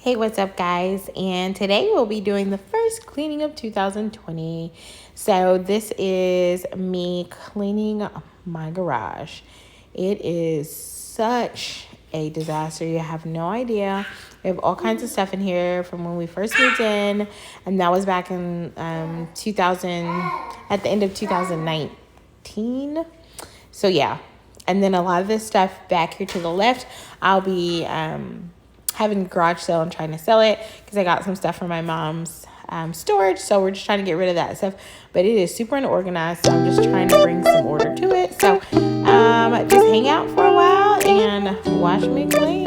Hey, what's up, guys? And today we'll be doing the first cleaning of 2020. So this is me cleaning my garage. It is such a disaster. You have no idea. We have all kinds of stuff in here from when we first moved in, and that was back in 2000, at the end of 2019. So yeah, and then a lot of this stuff back here to the left, I'll be having a garage sale and trying to sell it because I got some stuff from my mom's storage. So we're just trying to get rid of that stuff. But it is super unorganized, so I'm just trying to bring some order to it. So just hang out for a while and watch me clean.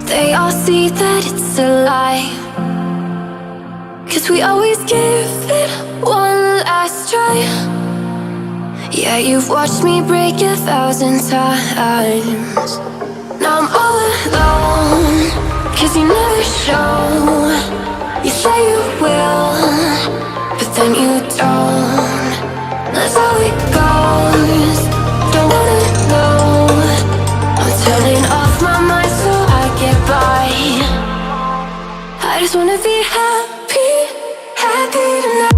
They all see that it's a lie, 'cause we always give it one last try. Yeah, you've watched me break 1,000 times. Now I'm all alone, 'cause you never show. You say you will, but then you don't. That's how it goes. Don't wanna know. I'm turning off my mind so I get by. I just wanna be happy, happy tonight.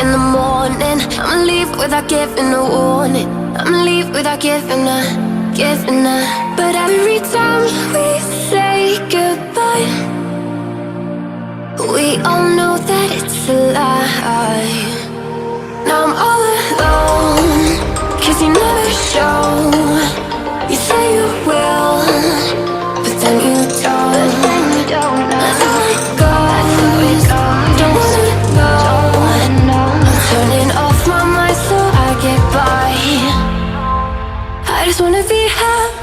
In the morning, I'ma leave without giving a warning. I'ma leave without giving a. But every time we say goodbye, we all know that it's a lie. Now I'm all alone, 'cause you never show. You say you will, but then you don't. That's how it goes. Don't wanna know. Turning off my mind so I get by. I just wanna be happy.